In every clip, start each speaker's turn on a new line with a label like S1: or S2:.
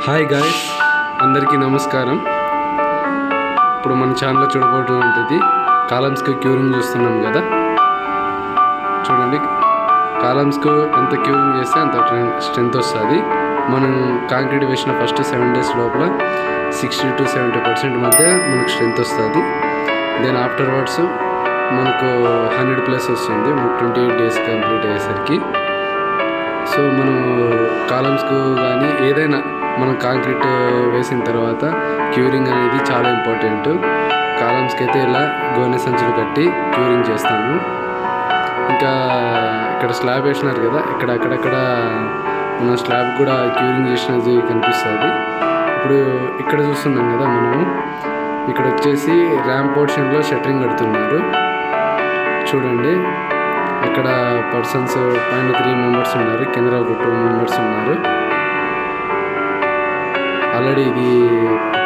S1: Hi guys, అందరికీ నమస్కారం. ఇప్పుడు మన ఛానల్లో చూడబోతున్నది కాలమ్స్కి క్యూరింగ్ చూస్తున్నాం కదా. చూడండి, కాలమ్స్కు ఎంత క్యూరింగ్ చేస్తే అంత స్ట్రెంత్ వస్తుంది. మనం కాంక్రీట్ వేసిన ఫస్ట్ 7 days లోపల 60 to 70% మధ్య మనకు స్ట్రెంత్ వస్తుంది. దెన్ ఆఫ్టర్వర్డ్స్ మనకు 100+ వస్తుంది, మనకు 28 days కంప్లీట్ అయ్యేసరికి. సో మనం కాలమ్స్కు కానీ ఏదైనా మనం కాంక్రీట్ వేసిన తర్వాత క్యూరింగ్ అనేది చాలా ఇంపార్టెంట్. కాలమ్స్కి అయితే ఇలా గోనె సంచులు కట్టి క్యూరింగ్ చేస్తాము. ఇంకా ఇక్కడ స్లాబ్ వేసినారు కదా, అక్కడక్కడ మన స్లాబ్ కూడా క్యూరింగ్ చేసినది కనిపిస్తుంది. ఇప్పుడు ఇక్కడ చూస్తున్నాం కదా మనము, ఇక్కడ వచ్చేసి ర్యాంప్ పోర్షన్లో షట్టరింగ్ కడుతున్నారు. చూడండి, అక్కడ పర్సన్స్ పైన 3 members ఉన్నారు, కింద ఒక 2 members ఉన్నారు. ఆల్రెడీ ఇది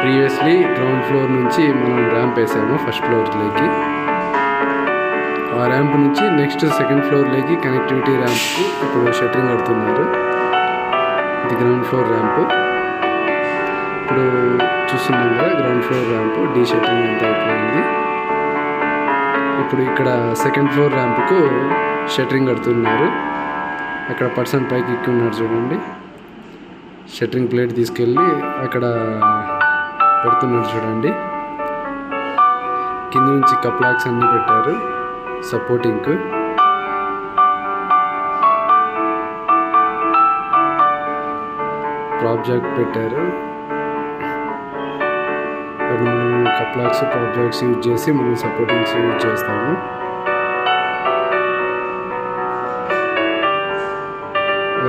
S1: ప్రీవియస్లీ గ్రౌండ్ ఫ్లోర్ నుంచి మనం ర్యాంప్ వేసాము ఫస్ట్ ఫ్లోర్లోకి. ఆ ర్యాంప్ నుంచి నెక్స్ట్ సెకండ్ ఫ్లోర్లోకి కనెక్టివిటీ ర్యాంప్కు ఇప్పుడు షట్టరింగ్ కడుతున్నారు. ఇది గ్రౌండ్ ఫ్లోర్ ర్యాంపు. ఇప్పుడు చూస్తున్నాం కదా, ground floor ramp de shuttering అంతా అయిపోయింది. ఇప్పుడు ఇక్కడ సెకండ్ ఫ్లోర్ ర్యాంపుకు షట్టరింగ్ కడుతున్నారు. అక్కడ పర్సన్ పైకి ఎక్కి ఉన్నారు చూడండి. షట్టరింగ్ ప్లేట్ తీసుకెళ్ళి అక్కడ పెడుతున్నారు చూడండి. కింద నుంచి కప్లాక్స్ అన్నీ పెట్టారు సపోర్టింగ్కు. ప్రాప్ జాక్ పెట్టారు. అది మనం కప్లాక్స్ ప్రాప్ జాక్స్ యూజ్ చేసి మనం సపోర్టింగ్స్ యూజ్ చేస్తాము.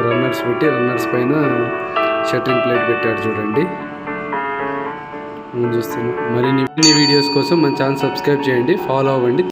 S1: రన్నర్స్ పెట్టి రన్నర్స్ పైన షట్టరింగ్ ప్లేట్ పెట్టాడు చూడండి. మనం చూస్తున్నాం. మరిన్ని వీడియోస్ కోసం మన ఛానల్ సబ్స్క్రైబ్ చేయండి, ఫాలో అవ్వండి.